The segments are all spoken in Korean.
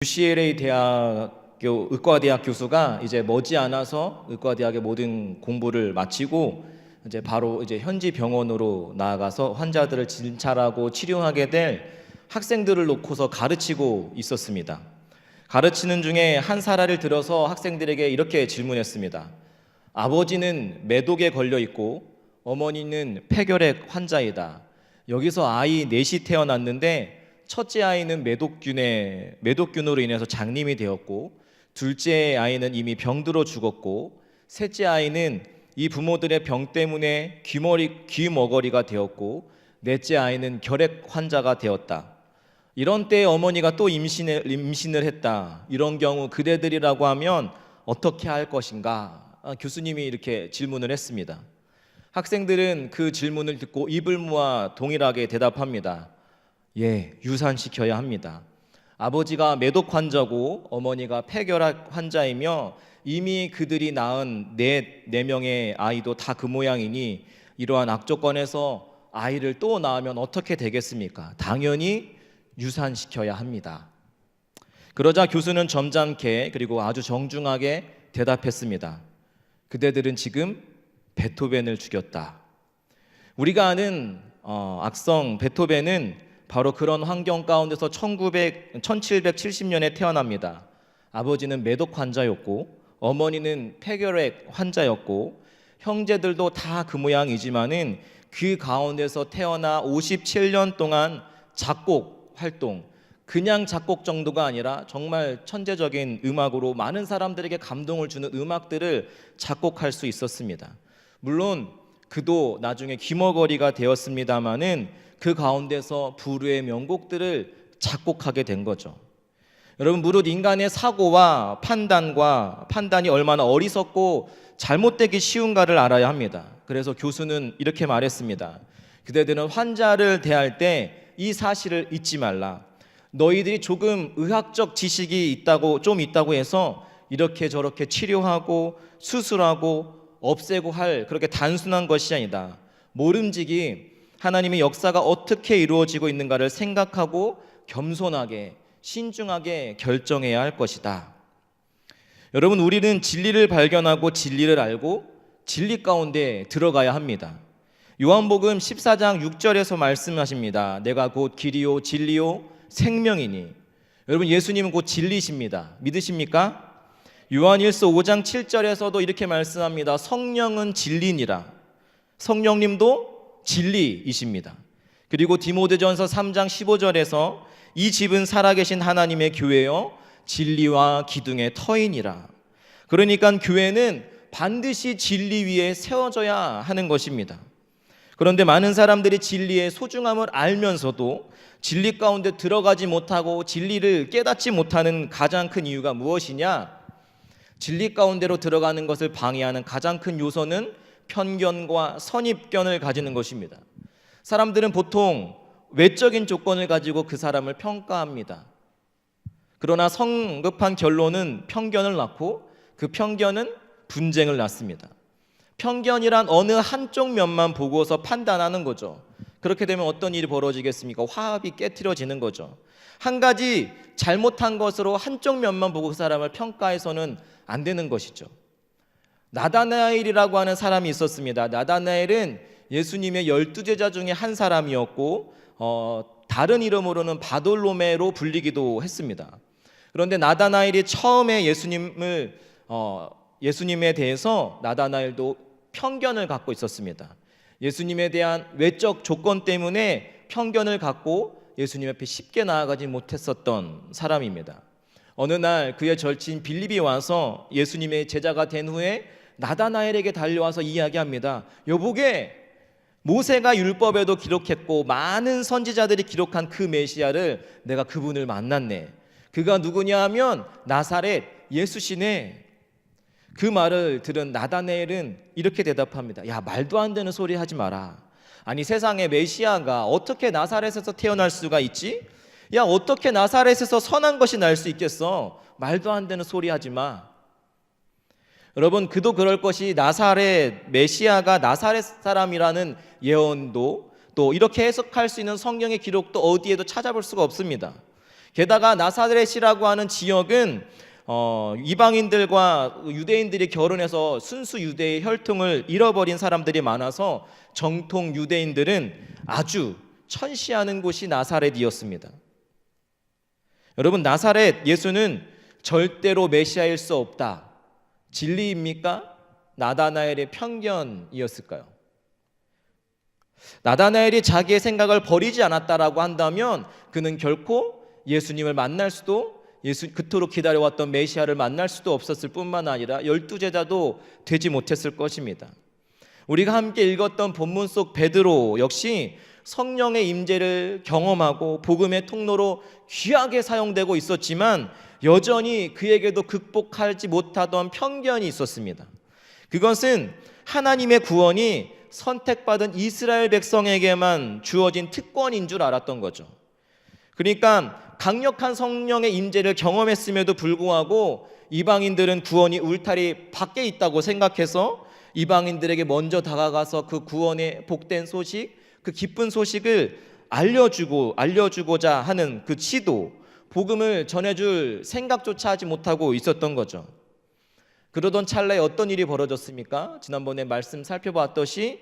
UCLA 대학교 의과대학 교수가 이제 머지않아서 의과대학의 모든 공부를 마치고 이제 바로 현지 병원으로 나아가서 환자들을 진찰하고 치료하게 될 학생들을 놓고서 가르치고 있었습니다. 가르치는 중에 한 사례를 들어서 학생들에게 이렇게 질문했습니다. 아버지는 매독에 걸려 있고 어머니는 폐결핵 환자이다. 여기서 아이 넷이 태어났는데 첫째 아이는 매독균으로 인해서 장님이 되었고, 둘째 아이는 이미 병들어 죽었고, 셋째 아이는 이 부모들의 병 때문에 귀머거리가 되었고, 넷째 아이는 결핵 환자가 되었다. 이런 때에 어머니가 또 임신을 했다. 이런 경우 그대들이라고 하면 어떻게 할 것인가? 교수님이 이렇게 질문을 했습니다. 학생들은 그 질문을 듣고 입을 모아 동일하게 대답합니다. 예, 유산시켜야 합니다. 아버지가 매독 환자고 어머니가 폐결핵 환자이며 이미 그들이 낳은 네 명의 아이도 다 그 모양이니 이러한 악조건에서 아이를 또 낳으면 어떻게 되겠습니까? 당연히 유산시켜야 합니다. 그러자 교수는 점잖게 그리고 아주 정중하게 대답했습니다. 그대들은 지금 베토벤을 죽였다. 우리가 아는 악성 베토벤은 바로 그런 환경 가운데서 1770년에 태어납니다. 아버지는 매독 환자였고 어머니는 폐결핵 환자였고 형제들도 다 그 모양이지만은 그 가운데서 태어나 57년 동안 작곡 활동, 그냥 작곡 정도가 아니라 정말 천재적인 음악으로 많은 사람들에게 감동을 주는 음악들을 작곡할 수 있었습니다. 물론 그도 나중에 귀머거리가 되었습니다마는 그 가운데서 부르의 명곡들을 작곡하게 된 거죠. 여러분, 무릇 인간의 사고와 판단이 얼마나 어리석고 잘못되기 쉬운가를 알아야 합니다. 그래서 교수는 이렇게 말했습니다. 그대들은 환자를 대할 때 이 사실을 잊지 말라. 너희들이 조금 의학적 지식이 있다고 해서 이렇게 저렇게 치료하고 수술하고 없애고 할 그렇게 단순한 것이 아니다. 모름지기 하나님의 역사가 어떻게 이루어지고 있는가를 생각하고 겸손하게 신중하게 결정해야 할 것이다. 여러분, 우리는 진리를 발견하고 진리를 알고 진리 가운데 들어가야 합니다. 요한복음 14장 6절에서 말씀하십니다. 내가 곧 길이요 진리요 생명이니. 여러분, 예수님은 곧 진리십니다. 믿으십니까? 요한일서 5장 7절에서도 이렇게 말씀합니다. 성령은 진리니라. 성령님도 진리이십니다. 그리고 디모데전서 3장 15절에서 이 집은 살아계신 하나님의 교회요 진리와 기둥의 터이니라. 그러니까 교회는 반드시 진리 위에 세워져야 하는 것입니다. 그런데 많은 사람들이 진리의 소중함을 알면서도 진리 가운데 들어가지 못하고 진리를 깨닫지 못하는 가장 큰 이유가 무엇이냐? 진리 가운데로 들어가는 것을 방해하는 가장 큰 요소는 편견과 선입견을 가지는 것입니다. 사람들은 보통 외적인 조건을 가지고 그 사람을 평가합니다. 그러나 성급한 결론은 편견을 낳고 그 편견은 분쟁을 낳습니다. 편견이란 어느 한쪽 면만 보고서 판단하는 거죠. 그렇게 되면 어떤 일이 벌어지겠습니까? 화합이 깨트려지는 거죠. 한 가지 잘못한 것으로 한쪽 면만 보고 그 사람을 평가해서는 안 되는 것이죠. 나다나엘이라고 하는 사람이 있었습니다. 나다나엘은 예수님의 12제자 중에 한 사람이었고 다른 이름으로는 바돌로메로 불리기도 했습니다. 그런데 나다나엘이 처음에 예수님에 대해서 나다나엘도 편견을 갖고 있었습니다. 예수님에 대한 외적 조건 때문에 편견을 갖고 예수님 앞에 쉽게 나아가지 못했었던 사람입니다. 어느 날 그의 절친 빌립이 와서 예수님의 제자가 된 후에 나다나엘에게 달려와서 이야기합니다. 여보게, 모세가 율법에도 기록했고 많은 선지자들이 기록한 그 메시아를 내가 그분을 만났네. 그가 누구냐 하면 나사렛 예수시네. 그 말을 들은 나다나엘은 이렇게 대답합니다. 야, 말도 안 되는 소리 하지 마라. 아니, 세상에 메시아가 어떻게 나사렛에서 태어날 수가 있지? 야, 어떻게 나사렛에서 선한 것이 날 수 있겠어? 말도 안 되는 소리 하지 마. 여러분, 그도 그럴 것이 메시아가 나사렛 사람이라는 예언도 또 이렇게 해석할 수 있는 성경의 기록도 어디에도 찾아볼 수가 없습니다. 게다가 나사렛이라고 하는 지역은 이방인들과 유대인들이 결혼해서 순수 유대의 혈통을 잃어버린 사람들이 많아서 정통 유대인들은 아주 천시하는 곳이 나사렛이었습니다. 여러분, 나사렛 예수는 절대로 메시아일 수 없다, 진리입니까? 나다나엘의 편견이었을까요? 나다나엘이 자기의 생각을 버리지 않았다라고 한다면 그는 결코 예수님을 만날 수도, 그토록 기다려왔던 메시아를 만날 수도 없었을 뿐만 아니라 12제자도 되지 못했을 것입니다. 우리가 함께 읽었던 본문 속 베드로 역시 성령의 임재를 경험하고 복음의 통로로 귀하게 사용되고 있었지만 여전히 그에게도 극복하지 못하던 편견이 있었습니다. 그것은 하나님의 구원이 선택받은 이스라엘 백성에게만 주어진 특권인 줄 알았던 거죠. 그러니까 강력한 성령의 임재를 경험했음에도 불구하고 이방인들은 구원이 울타리 밖에 있다고 생각해서 이방인들에게 먼저 다가가서 그 구원의 복된 소식, 그 기쁜 소식을 알려주고자 하는 그 시도, 복음을 전해줄 생각조차 하지 못하고 있었던 거죠. 그러던 찰나에 어떤 일이 벌어졌습니까? 지난번에 말씀 살펴봤듯이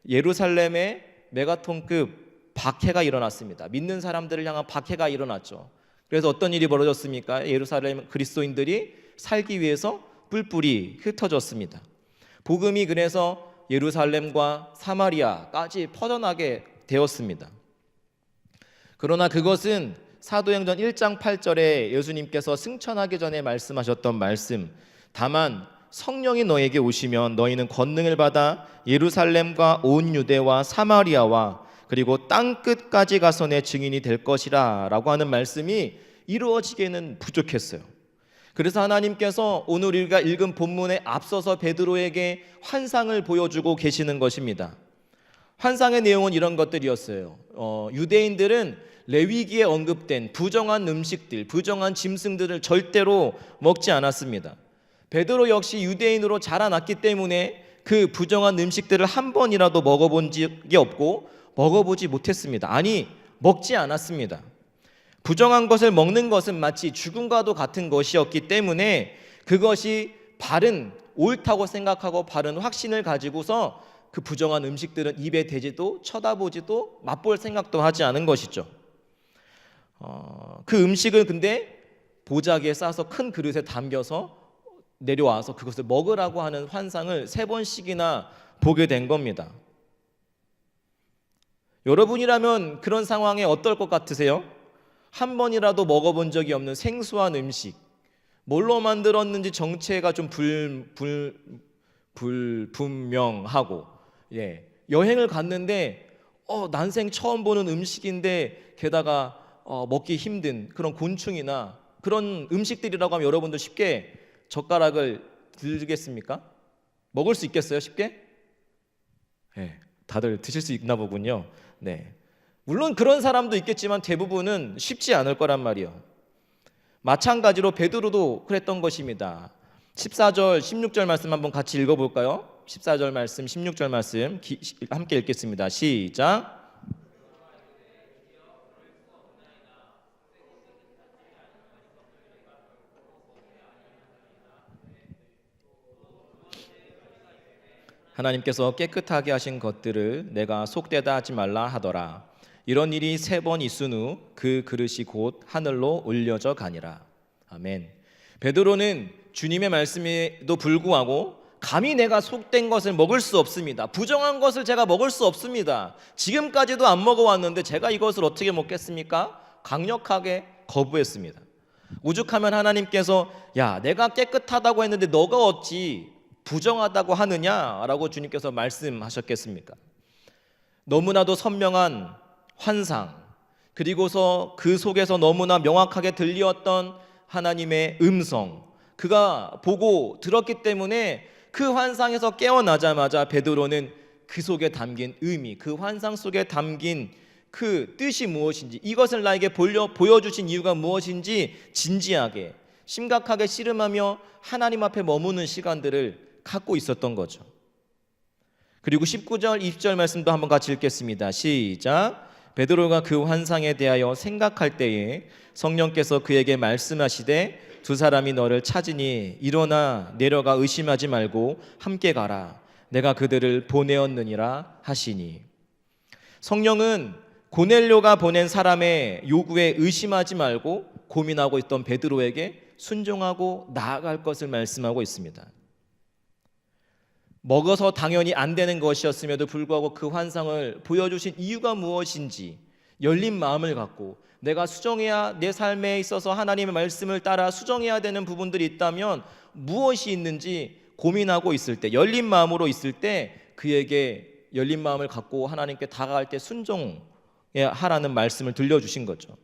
예루살렘에 메가톤급 박해가 일어났습니다. 믿는 사람들을 향한 박해가 일어났죠. 그래서 어떤 일이 벌어졌습니까? 예루살렘 그리스도인들이 살기 위해서 뿔뿔이 흩어졌습니다. 복음이 그래서 예루살렘과 사마리아까지 퍼져나게 되었습니다. 그러나 그것은 사도행전 1장 8절에 예수님께서 승천하기 전에 말씀하셨던 말씀, 다만 성령이 너에게 오시면 너희는 권능을 받아 예루살렘과 온 유대와 사마리아와 그리고 땅 끝까지 가서 내 증인이 될 것이라 라고 하는 말씀이 이루어지기에는 부족했어요. 그래서 하나님께서 오늘 우리가 읽은 본문에 앞서서 베드로에게 환상을 보여주고 계시는 것입니다. 환상의 내용은 이런 것들이었어요. 유대인들은 레위기에 언급된 부정한 음식들, 부정한 짐승들을 절대로 먹지 않았습니다. 베드로 역시 유대인으로 자라났기 때문에 그 부정한 음식들을 한 번이라도 먹어본 적이 없고 먹어보지 못했습니다. 아니, 먹지 않았습니다. 부정한 것을 먹는 것은 마치 죽음과도 같은 것이었기 때문에 그것이 바른, 옳다고 생각하고 바른 확신을 가지고서 그 부정한 음식들은 입에 대지도 쳐다보지도 맛볼 생각도 하지 않은 것이죠. 그 음식을 근데 보자기에 싸서 큰 그릇에 담겨서 내려와서 그것을 먹으라고 하는 환상을 3번씩이나 보게 된 겁니다. 여러분이라면 그런 상황에 어떨 것 같으세요? 한 번이라도 먹어본 적이 없는 생소한 음식, 뭘로 만들었는지 정체가 좀 불분명하고, 여행을 갔는데 난생 처음 보는 음식인데 게다가 먹기 힘든 그런 곤충이나 그런 음식들이라고 하면 여러분들 쉽게 젓가락을 들겠습니까? 먹을 수 있겠어요? 쉽게? 다들 드실 수 있나 보군요. 물론 그런 사람도 있겠지만 대부분은 쉽지 않을 거란 말이에요. 마찬가지로 베드로도 그랬던 것입니다. 14절 16절 말씀 한번 같이 읽어볼까요? 14절 말씀 16절 말씀 함께 읽겠습니다. 시작. 하나님께서 깨끗하게 하신 것들을 내가 속되다 하지 말라 하더라. 이런 일이 3번 있은 후 그 그릇이 곧 하늘로 올려져 가니라. 아멘. 베드로는 주님의 말씀에도 불구하고 감히 내가 속된 것을 먹을 수 없습니다. 부정한 것을 제가 먹을 수 없습니다. 지금까지도 안 먹어왔는데 제가 이것을 어떻게 먹겠습니까? 강력하게 거부했습니다. 오죽하면 하나님께서 야, 내가 깨끗하다고 했는데 너가 어찌 부정하다고 하느냐라고 주님께서 말씀하셨겠습니까? 너무나도 선명한 환상, 그리고서 그 속에서 너무나 명확하게 들렸던 하나님의 음성, 그가 보고 들었기 때문에 그 환상에서 깨어나자마자 베드로는 그 속에 담긴 의미, 그 환상 속에 담긴 그 뜻이 무엇인지, 이것을 나에게 보여주신 이유가 무엇인지 진지하게 심각하게 씨름하며 하나님 앞에 머무는 시간들을 갖고 있었던 거죠. 그리고 19절 20절 말씀도 한번 같이 읽겠습니다. 시작. 베드로가 그 환상에 대하여 생각할 때에 성령께서 그에게 말씀하시되 두 사람이 너를 찾으니 일어나 내려가 의심하지 말고 함께 가라. 내가 그들을 보내었느니라 하시니. 성령은 고넬료가 보낸 사람의 요구에 의심하지 말고 고민하고 있던 베드로에게 순종하고 나아갈 것을 말씀하고 있습니다. 먹어서 당연히 안 되는 것이었음에도 불구하고 그 환상을 보여주신 이유가 무엇인지 열린 마음을 갖고 내가 수정해야, 내 삶에 있어서 하나님의 말씀을 따라 수정해야 되는 부분들이 있다면 무엇이 있는지 고민하고 있을 때, 열린 마음으로 있을 때 그에게 열린 마음을 갖고 하나님께 다가갈 때 순종하라는 말씀을 들려주신 거죠.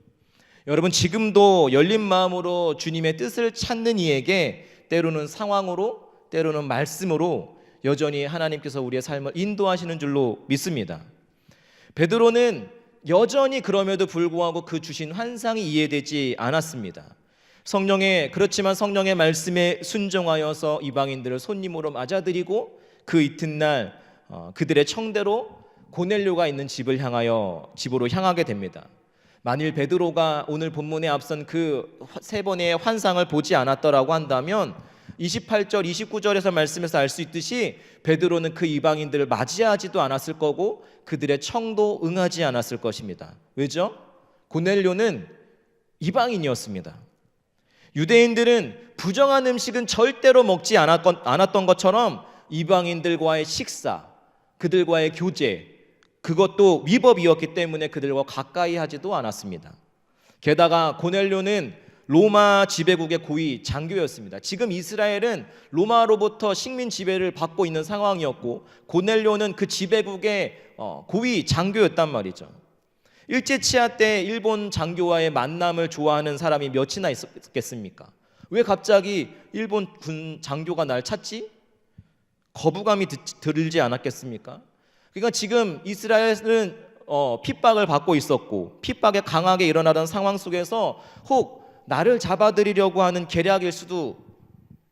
여러분, 지금도 열린 마음으로 주님의 뜻을 찾는 이에게 때로는 상황으로, 때로는 말씀으로 여전히 하나님께서 우리의 삶을 인도하시는 줄로 믿습니다. 베드로는 여전히 그럼에도 불구하고 그 주신 환상이 이해되지 않았습니다. 그렇지만 성령의 말씀에 순종하여서 이방인들을 손님으로 맞아들이고 그 이튿날 그들의 청대로 고넬료가 있는 집으로 향하게 됩니다. 만일 베드로가 오늘 본문에 앞선 그 세 번의 환상을 보지 않았더라고 한다면 28절, 29절에서 말씀에서 알 수 있듯이 베드로는 그 이방인들을 맞이하지도 않았을 거고 그들의 청도 응하지 않았을 것입니다. 왜죠? 고넬료는 이방인이었습니다. 유대인들은 부정한 음식은 절대로 먹지 않았던 것처럼 이방인들과의 식사, 그들과의 교제, 그것도 위법이었기 때문에 그들과 가까이 하지도 않았습니다. 게다가 고넬료는 로마 지배국의 고위 장교였습니다. 지금 이스라엘은 로마로부터 식민 지배를 받고 있는 상황이었고 고넬료는 그 지배국의 고위 장교였단 말이죠. 일제치하 때 일본 장교와의 만남을 좋아하는 사람이 몇이나 있었겠습니까? 왜 갑자기 일본 군 장교가 날 찾지? 거부감이 들지 않았겠습니까? 그러니까 지금 이스라엘은 핍박을 받고 있었고 핍박이 강하게 일어나던 상황 속에서 혹 나를 잡아들이려고 하는 계략일 수도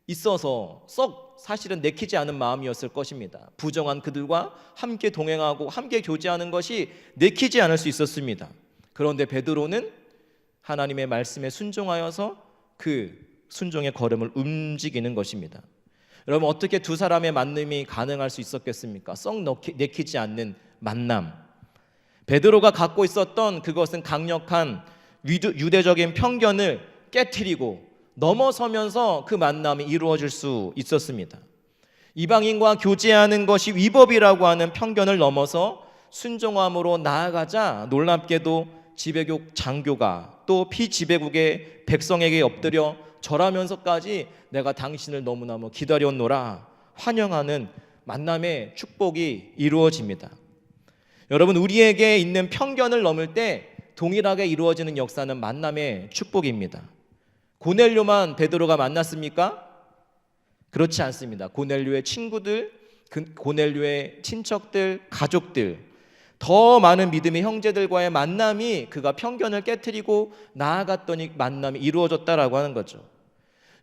있어서 썩 사실은 내키지 않은 마음이었을 것입니다. 부정한 그들과 함께 동행하고 함께 교제하는 것이 내키지 않을 수 있었습니다. 그런데 베드로는 하나님의 말씀에 순종하여서 그 순종의 걸음을 움직이는 것입니다. 여러분, 어떻게 두 사람의 만남이 가능할 수 있었겠습니까? 썩 내키지 않는 만남. 베드로가 갖고 있었던 그것은 강력한 유대적인 편견을 깨트리고 넘어서면서 그 만남이 이루어질 수 있었습니다. 이방인과 교제하는 것이 위법이라고 하는 편견을 넘어서 순종함으로 나아가자 놀랍게도 지배국 장교가 또 피지배국의 백성에게 엎드려 절하면서까지 내가 당신을 너무너무 기다렸노라 환영하는 만남의 축복이 이루어집니다. 여러분, 우리에게 있는 편견을 넘을 때 동일하게 이루어지는 역사는 만남의 축복입니다. 고넬료만 베드로가 만났습니까? 그렇지 않습니다. 고넬료의 친구들, 고넬료의 친척들, 가족들, 더 많은 믿음의 형제들과의 만남이 그가 편견을 깨트리고 나아갔더니 만남이 이루어졌다라고 하는 거죠.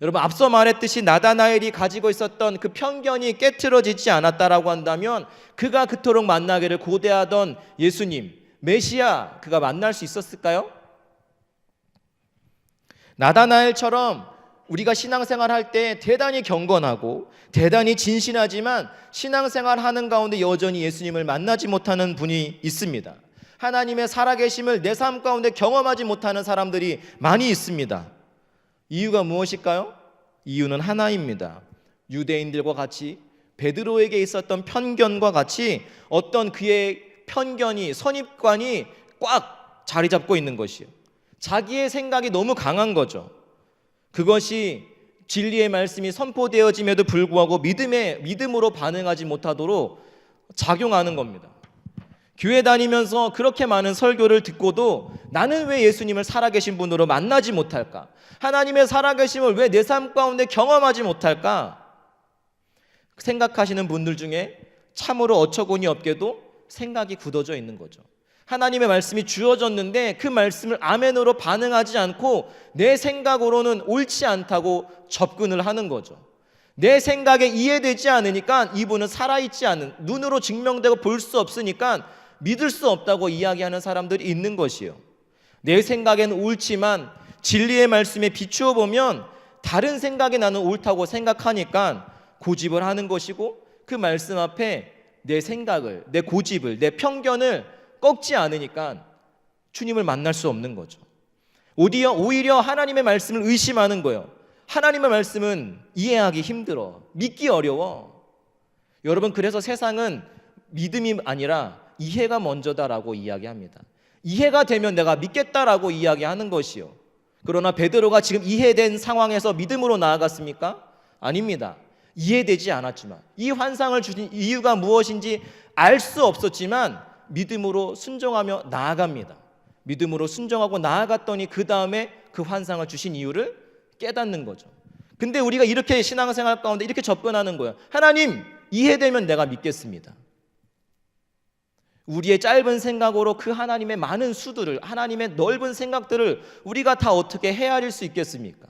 여러분, 앞서 말했듯이 나다나엘이 가지고 있었던 그 편견이 깨트려지지 않았다라고 한다면 그가 그토록 만나기를 고대하던 예수님, 메시아, 그가 만날 수 있었을까요? 나다나엘처럼 우리가 신앙생활 할 때 대단히 경건하고 대단히 진실하지만 신앙생활 하는 가운데 여전히 예수님을 만나지 못하는 분이 있습니다. 하나님의 살아계심을 내 삶 가운데 경험하지 못하는 사람들이 많이 있습니다. 이유가 무엇일까요? 이유는 하나입니다. 유대인들과 같이 베드로에게 있었던 편견과 같이 어떤 그의 편견이, 선입관이 꽉 자리 잡고 있는 것이에요. 자기의 생각이 너무 강한 거죠. 그것이 진리의 말씀이 선포되어짐에도 불구하고 믿음으로 반응하지 못하도록 작용하는 겁니다. 교회 다니면서 그렇게 많은 설교를 듣고도 나는 왜 예수님을 살아계신 분으로 만나지 못할까? 하나님의 살아계심을 왜 내 삶 가운데 경험하지 못할까? 생각하시는 분들 중에 참으로 어처구니 없게도 생각이 굳어져 있는 거죠. 하나님의 말씀이 주어졌는데 그 말씀을 아멘으로 반응하지 않고 내 생각으로는 옳지 않다고 접근을 하는 거죠. 내 생각에 이해되지 않으니까 이분은 살아있지 않은, 눈으로 증명되고 볼 수 없으니까 믿을 수 없다고 이야기하는 사람들이 있는 것이요. 내 생각엔 옳지만 진리의 말씀에 비추어 보면 다른 생각이 나는 옳다고 생각하니까 고집을 하는 것이고, 그 말씀 앞에 내 생각을, 내 고집을, 내 편견을 꺾지 않으니까 주님을 만날 수 없는 거죠. 오히려 하나님의 말씀을 의심하는 거예요. 하나님의 말씀은 이해하기 힘들어, 믿기 어려워. 여러분, 그래서 세상은 믿음이 아니라 이해가 먼저다라고 이야기합니다. 이해가 되면 내가 믿겠다라고 이야기하는 것이요. 그러나 베드로가 지금 이해된 상황에서 믿음으로 나아갔습니까? 아닙니다. 이해되지 않았지만, 이 환상을 주신 이유가 무엇인지 알 수 없었지만 믿음으로 순종하며 나아갑니다. 믿음으로 순종하고 나아갔더니 그 다음에 그 환상을 주신 이유를 깨닫는 거죠. 근데 우리가 이렇게 신앙생활 가운데 이렇게 접근하는 거예요. 하나님, 이해되면 내가 믿겠습니다. 우리의 짧은 생각으로 그 하나님의 많은 수들을, 하나님의 넓은 생각들을 우리가 다 어떻게 헤아릴 수 있겠습니까?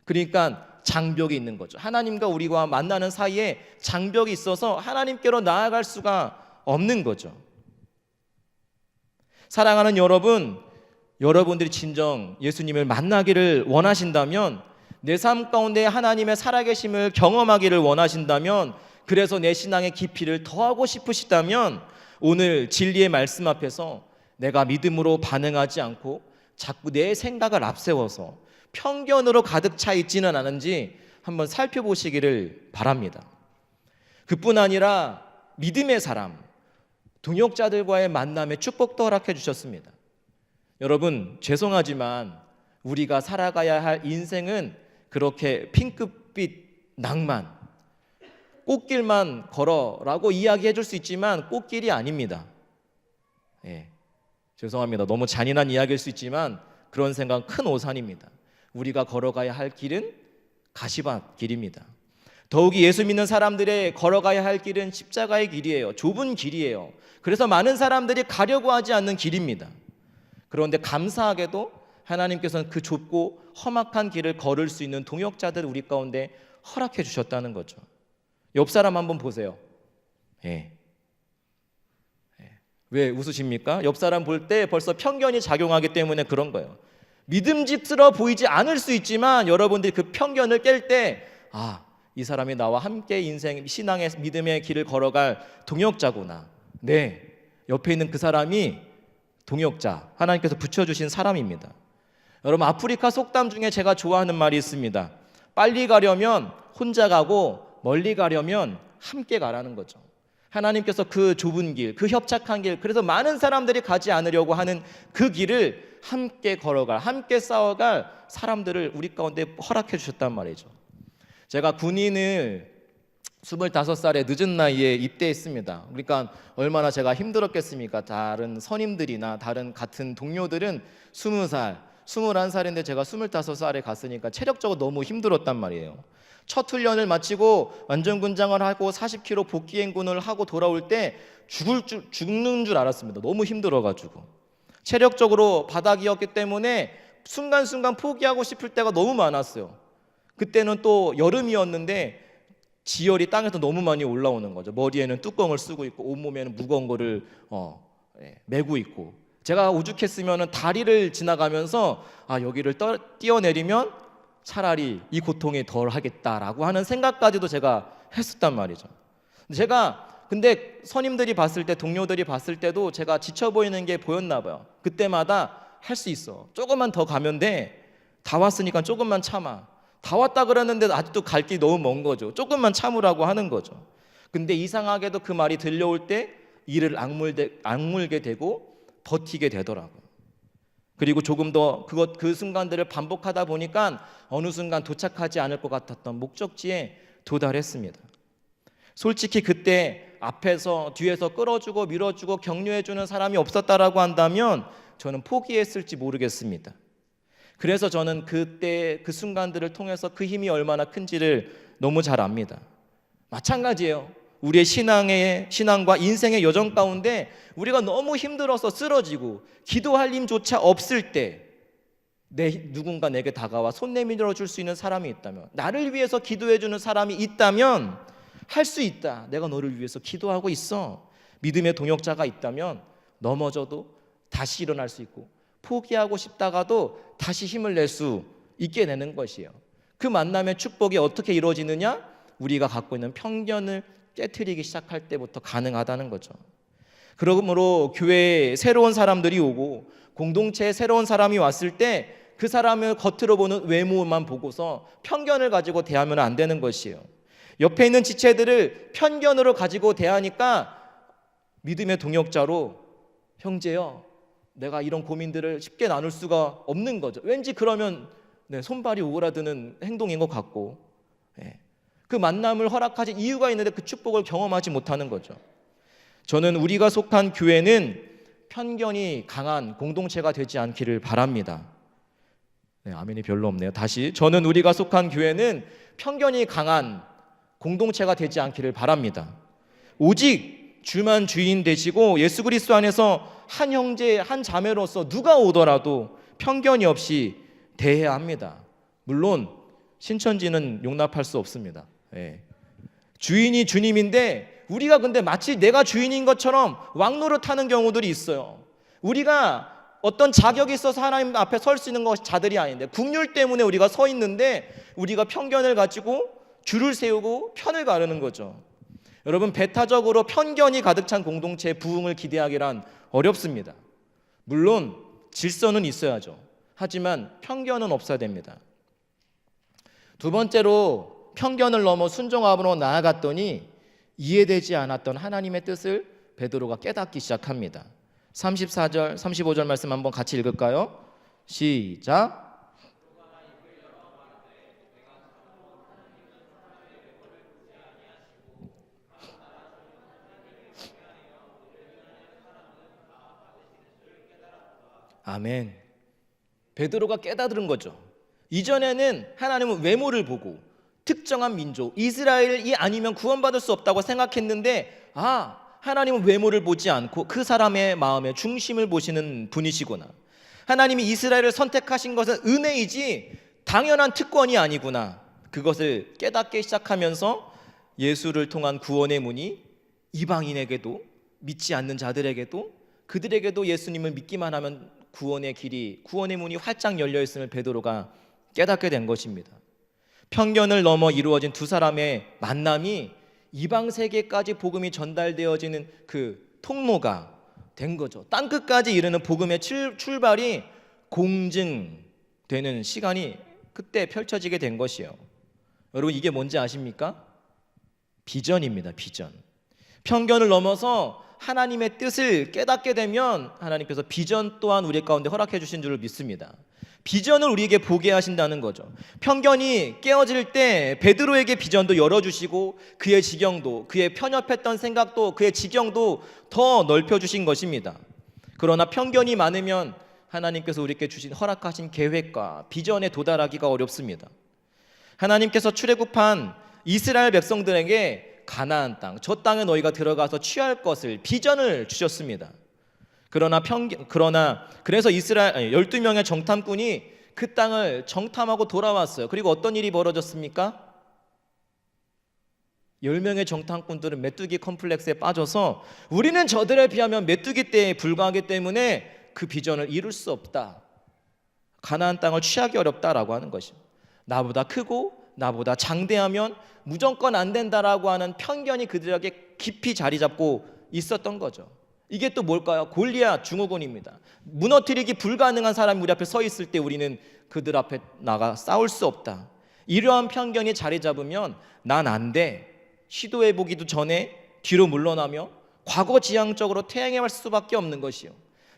그러니까 장벽이 있는 거죠. 하나님과 우리가 만나는 사이에 장벽이 있어서 하나님께로 나아갈 수가 없는 거죠. 사랑하는 여러분, 여러분들이 진정 예수님을 만나기를 원하신다면, 내 삶 가운데 하나님의 살아계심을 경험하기를 원하신다면, 그래서 내 신앙의 깊이를 더하고 싶으시다면, 오늘 진리의 말씀 앞에서 내가 믿음으로 반응하지 않고 자꾸 내 생각을 앞세워서 편견으로 가득 차 있지는 않은지 한번 살펴보시기를 바랍니다. 그뿐 아니라 믿음의 사람, 동역자들과의 만남에 축복도 허락해 주셨습니다. 여러분, 죄송하지만 우리가 살아가야 할 인생은 그렇게 핑크빛 낭만, 꽃길만 걸어라고 이야기해 줄 수 있지만 꽃길이 아닙니다. 죄송합니다. 너무 잔인한 이야기일 수 있지만 그런 생각 큰 오산입니다. 우리가 걸어가야 할 길은 가시밭 길입니다. 더욱이 예수 믿는 사람들의 걸어가야 할 길은 십자가의 길이에요. 좁은 길이에요. 그래서 많은 사람들이 가려고 하지 않는 길입니다. 그런데 감사하게도 하나님께서는 그 좁고 험악한 길을 걸을 수 있는 동역자들 우리 가운데 허락해 주셨다는 거죠. 옆 사람 한번 보세요. 왜 웃으십니까? 옆 사람 볼 때 벌써 편견이 작용하기 때문에 그런 거예요. 믿음직스러워 보이지 않을 수 있지만 여러분들이 그 편견을 깰 때, 이 사람이 나와 함께 인생, 신앙의 믿음의 길을 걸어갈 동역자구나. 네, 옆에 있는 그 사람이 동역자, 하나님께서 붙여주신 사람입니다. 여러분, 아프리카 속담 중에 제가 좋아하는 말이 있습니다. 빨리 가려면 혼자 가고 멀리 가려면 함께 가라는 거죠. 하나님께서 그 좁은 길, 그 협착한 길, 그래서 많은 사람들이 가지 않으려고 하는 그 길을 함께 걸어갈, 함께 싸워갈 사람들을 우리 가운데 허락해 주셨단 말이죠. 제가 군인을 25살의 늦은 나이에 입대했습니다. 그러니까 얼마나 제가 힘들었겠습니까? 다른 선임들이나 다른 같은 동료들은 20살, 21살인데 제가 25살에 갔으니까 체력적으로 너무 힘들었단 말이에요. 첫 훈련을 마치고 완전군장을 하고 40km 복귀행군을 하고 돌아올 때 죽는 줄 알았습니다. 너무 힘들어가지고. 체력적으로 바닥이었기 때문에 순간순간 포기하고 싶을 때가 너무 많았어요. 그때는 또 여름이었는데 지열이 땅에서 너무 많이 올라오는 거죠. 머리에는 뚜껑을 쓰고 있고 온몸에는 무거운 거를 메고 있고, 제가 오죽했으면 다리를 지나가면서 여기를 뛰어내리면 차라리 이 고통이 덜 하겠다라고 하는 생각까지도 제가 했었단 말이죠. 근데 선임들이 봤을 때, 동료들이 봤을 때도 제가 지쳐 보이는 게 보였나 봐요. 그때마다 할 수 있어, 조금만 더 가면 돼, 다 왔으니까 조금만 참아, 다 왔다 그러는데 아직도 갈 길이 너무 먼 거죠. 조금만 참으라고 하는 거죠. 근데 이상하게도 그 말이 들려올 때 이를 악물게 되고 버티게 되더라고요. 그리고 조금 더 그 순간들을 반복하다 보니까 어느 순간 도착하지 않을 것 같았던 목적지에 도달했습니다. 솔직히 그때 앞에서 뒤에서 끌어주고 밀어주고 격려해주는 사람이 없었다라고 한다면 저는 포기했을지 모르겠습니다. 그래서 저는 그때 그 순간들을 통해서 그 힘이 얼마나 큰지를 너무 잘 압니다. 마찬가지예요. 우리의 신앙과 인생의 여정 가운데 우리가 너무 힘들어서 쓰러지고 기도할 힘조차 없을 때 누군가 내게 다가와 손 내밀어 줄 수 있는 사람이 있다면, 나를 위해서 기도해 주는 사람이 있다면 할 수 있다, 내가 너를 위해서 기도하고 있어, 믿음의 동역자가 있다면 넘어져도 다시 일어날 수 있고, 포기하고 싶다가도 다시 힘을 낼 수 있게 되는 것이에요. 그 만남의 축복이 어떻게 이루어지느냐? 우리가 갖고 있는 편견을 깨트리기 시작할 때부터 가능하다는 거죠. 그러므로 교회에 새로운 사람들이 오고 공동체에 새로운 사람이 왔을 때 그 사람을 겉으로 보는 외모만 보고서 편견을 가지고 대하면 안 되는 것이에요. 옆에 있는 지체들을 편견으로 가지고 대하니까 믿음의 동역자로, 형제여, 내가 이런 고민들을 쉽게 나눌 수가 없는 거죠. 왠지 그러면 손발이 오그라드는 행동인 것 같고, 그 만남을 허락하지 이유가 있는데 그 축복을 경험하지 못하는 거죠. 저는 우리가 속한 교회는 편견이 강한 공동체가 되지 않기를 바랍니다. 아멘이 별로 없네요. 다시, 저는 우리가 속한 교회는 편견이 강한 공동체가 되지 않기를 바랍니다. 오직 주만 주인 되시고 예수 그리스도 안에서 한 형제 한 자매로서 누가 오더라도 편견이 없이 대해야 합니다. 물론 신천지는 용납할 수 없습니다. 주인이 주님인데 우리가 근데 마치 내가 주인인 것처럼 왕노릇하는 경우들이 있어요. 우리가 어떤 자격이 있어서 하나님 앞에 설 수 있는 것이 자들이 아닌데, 국률 때문에 우리가 서 있는데 우리가 편견을 가지고 줄을 세우고 편을 가르는 거죠. 여러분, 배타적으로 편견이 가득 찬 공동체의 부흥을 기대하기란 어렵습니다. 물론 질서는 있어야죠. 하지만 편견은 없어야 됩니다. 두 번째로, 편견을 넘어 순종함으로 나아갔더니 이해되지 않았던 하나님의 뜻을 베드로가 깨닫기 시작합니다. 34절, 35절 말씀 한번 같이 읽을까요? 시작. 아멘. 베드로가 깨달은 거죠. 이전에는 하나님은 외모를 보고 특정한 민족, 이스라엘이 아니면 구원받을 수 없다고 생각했는데, 하나님은 외모를 보지 않고 그 사람의 마음의 중심을 보시는 분이시구나. 하나님이 이스라엘을 선택하신 것은 은혜이지 당연한 특권이 아니구나. 그것을 깨닫기 시작하면서 예수를 통한 구원의 문이 이방인에게도, 믿지 않는 자들에게도, 그들에게도 예수님을 믿기만 하면 구원의 길이, 구원의 문이 활짝 열려 있음을 베드로가 깨닫게 된 것입니다. 편견을 넘어 이루어진 두 사람의 만남이 이방 세계까지 복음이 전달되어지는 그 통로가 된 거죠. 땅끝까지 이르는 복음의 출발이 공증되는 시간이 그때 펼쳐지게 된 것이에요. 여러분, 이게 뭔지 아십니까? 비전입니다. 비전. 편견을 넘어서 하나님의 뜻을 깨닫게 되면 하나님께서 비전 또한 우리 가운데 허락해 주신 줄을 믿습니다. 비전을 우리에게 보게 하신다는 거죠. 편견이 깨어질 때 베드로에게 비전도 열어주시고 그의 지경도, 그의 편협했던 생각도, 그의 지경도 더 넓혀주신 것입니다. 그러나 편견이 많으면 하나님께서 우리에게 주신 허락하신 계획과 비전에 도달하기가 어렵습니다. 하나님께서 출애굽한 이스라엘 백성들에게 가나안 땅, 저 땅에 너희가 들어가서 취할 것을 비전을 주셨습니다. 그래서 이스라엘 12명의 정탐꾼이 그 땅을 정탐하고 돌아왔어요. 그리고 어떤 일이 벌어졌습니까? 10명의 정탐꾼들은 메뚜기 컴플렉스에 빠져서 우리는 저들에 비하면 메뚜기 떼에 불과하기 때문에 그 비전을 이룰 수 없다. 가나안 땅을 취하기 어렵다라고 하는 것입니다. 나보다 크고 나보다 장대하면 무조건 안 된다라고 하는 편견이 그들에게 깊이 자리 잡고 있었던 거죠. 이게 또 뭘까요? 골리앗 증후군입니다. 무너뜨리기 불가능한 사람이 우리 앞에 서 있을 때 우리는 그들 앞에 나가 싸울 수 없다. 이러한 편견이 자리 잡으면 난 안 돼, 시도해보기도 전에 뒤로 물러나며 과거지향적으로 퇴행할 수밖에 없는 것이요.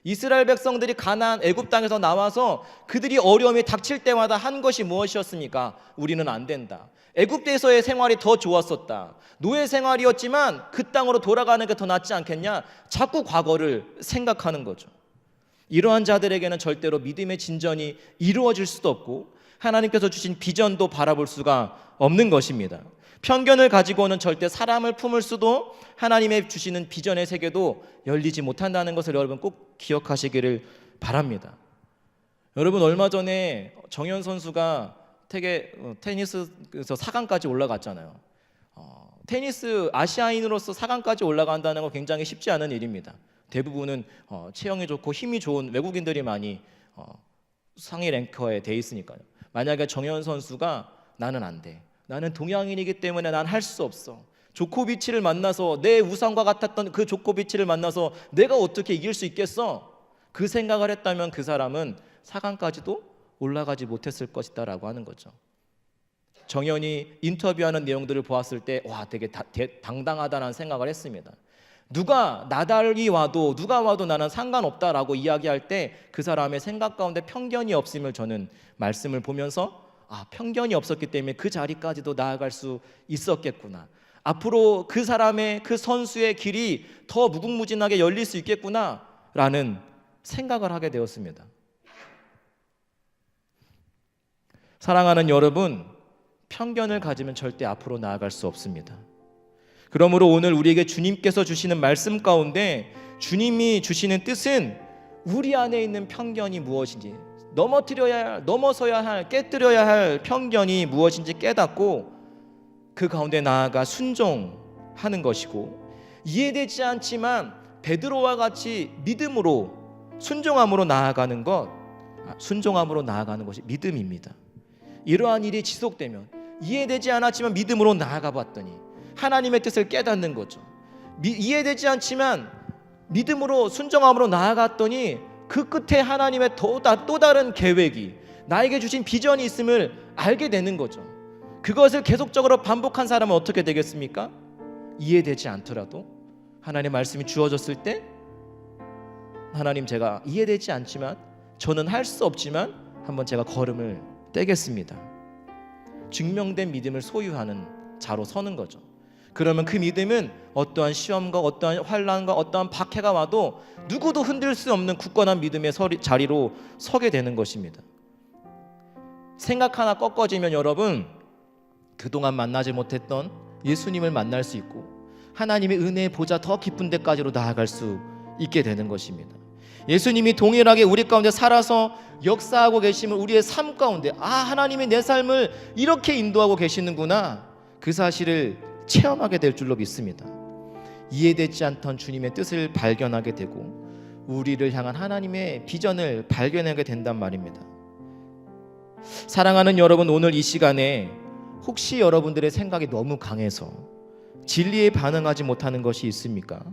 이스라엘 백성들이 가나안 애굽 땅에서 나와서 그들이 어려움이 닥칠 때마다 한 것이 무엇이었습니까? 우리는 안 된다. 애굽에서의 생활이 더 좋았었다. 노예 생활이었지만 그 땅으로 돌아가는 게 더 낫지 않겠냐? 자꾸 과거를 생각하는 거죠. 이러한 자들에게는 절대로 믿음의 진전이 이루어질 수도 없고 하나님께서 주신 비전도 바라볼 수가 없는 것입니다. 편견을 가지고는 절대 사람을 품을 수도, 하나님의 주시는 비전의 세계도 열리지 못한다는 것을 여러분 꼭 기억하시기를 바랍니다. 여러분, 얼마 전에 정현 선수가 테니스에서 4강까지 올라갔잖아요. 테니스 아시아인으로서 4강까지 올라간다는 건 굉장히 쉽지 않은 일입니다. 대부분은 체형이 좋고 힘이 좋은 외국인들이 많이 상위 랭커에 돼 있으니까요. 만약에 정현 선수가 나는 안 돼, 나는 동양인이기 때문에 난 할 수 없어, 조코비치를 만나서 내 우상과 같았던 그 조코비치를 만나서 내가 어떻게 이길 수 있겠어? 그 생각을 했다면 그 사람은 4강까지도 올라가지 못했을 것이다 라고 하는 거죠. 정현이 인터뷰하는 내용들을 보았을 때 와, 되게 당당하다는 생각을 했습니다. 누가 나달이 와도 누가 와도 나는 상관없다라고 이야기할 때 그 사람의 생각 가운데 편견이 없음을 저는 말씀을 보면서 편견이 없었기 때문에 그 자리까지도 나아갈 수 있었겠구나, 앞으로 그 사람의 그 선수의 길이 더 무궁무진하게 열릴 수 있겠구나 라는 생각을 하게 되었습니다. 사랑하는 여러분, 편견을 가지면 절대 앞으로 나아갈 수 없습니다. 그러므로 오늘 우리에게 주님께서 주시는 말씀 가운데 주님이 주시는 뜻은 우리 안에 있는 편견이 무엇인지, 넘어서야 할, 깨뜨려야 할 편견이 무엇인지 깨닫고 그 가운데 나아가 순종하는 것이고, 이해되지 않지만 베드로와 같이 믿음으로 순종함으로 나아가는 것이 믿음입니다. 이러한 일이 지속되면 이해되지 않았지만 믿음으로 나아가 봤더니 하나님의 뜻을 깨닫는 거죠. 이해되지 않지만 믿음으로 순종함으로 나아갔더니 그 끝에 하나님의 또 다른 계획이, 나에게 주신 비전이 있음을 알게 되는 거죠. 그것을 계속적으로 반복한 사람은 어떻게 되겠습니까? 이해되지 않더라도 하나님의 말씀이 주어졌을 때, 하나님, 제가 이해되지 않지만, 저는 할 수 없지만 한번 제가 걸음을 떼겠습니다. 증명된 믿음을 소유하는 자로 서는 거죠. 그러면 그 믿음은 어떠한 시험과 어떠한 환난과 어떠한 박해가 와도 누구도 흔들 수 없는 굳건한 믿음의 자리로 서게 되는 것입니다. 생각 하나 꺾어지면 여러분, 그동안 만나지 못했던 예수님을 만날 수 있고 하나님의 은혜의 보좌 더 깊은 데까지로 나아갈 수 있게 되는 것입니다. 예수님이 동일하게 우리 가운데 살아서 역사하고 계시면 우리의 삶 가운데 하나님이 내 삶을 이렇게 인도하고 계시는구나, 그 사실을 체험하게 될 줄로 믿습니다. 이해되지 않던 주님의 뜻을 발견하게 되고 우리를 향한 하나님의 비전을 발견하게 된단 말입니다. 사랑하는 여러분, 오늘 이 시간에 혹시 여러분들의 생각이 너무 강해서 진리에 반응하지 못하는 것이 있습니까?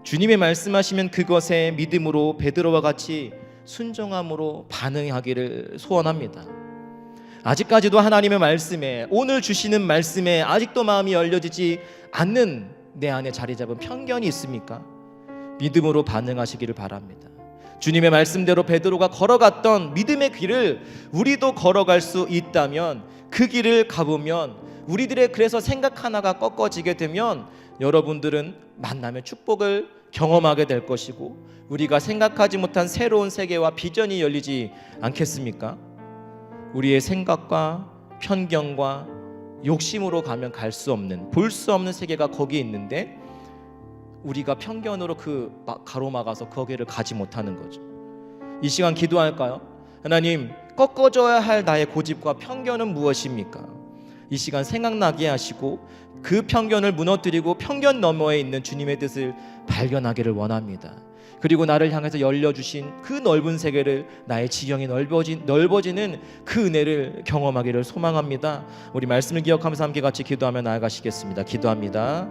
주님의 말씀하시면 그것에 믿음으로 베드로와 같이 순종함으로 반응하기를 소원합니다. 아직까지도 하나님의 말씀에, 오늘 주시는 말씀에 아직도 마음이 열려지지 않는 내 안에 자리 잡은 편견이 있습니까? 믿음으로 반응하시기를 바랍니다. 주님의 말씀대로 베드로가 걸어갔던 믿음의 길을 우리도 걸어갈 수 있다면, 그 길을 가보면 우리들의 그래서 생각 하나가 꺾어지게 되면 여러분들은 만남의 축복을 경험하게 될 것이고 우리가 생각하지 못한 새로운 세계와 비전이 열리지 않겠습니까? 우리의 생각과 편견과 욕심으로 가면 갈 수 없는, 볼 수 없는 세계가 거기에 있는데 우리가 편견으로 가로막아서 거기를 가지 못하는 거죠. 이 시간 기도할까요? 하나님, 꺾어져야 할 나의 고집과 편견은 무엇입니까? 이 시간 생각나게 하시고 그 편견을 무너뜨리고 편견 너머에 있는 주님의 뜻을 발견하기를 원합니다. 그리고 나를 향해서 열려주신 그 넓은 세계를, 나의 지경이 넓어지는 그 은혜를 경험하기를 소망합니다. 우리 말씀을 기억하면서 함께 같이 기도하며 나아가시겠습니다. 기도합니다.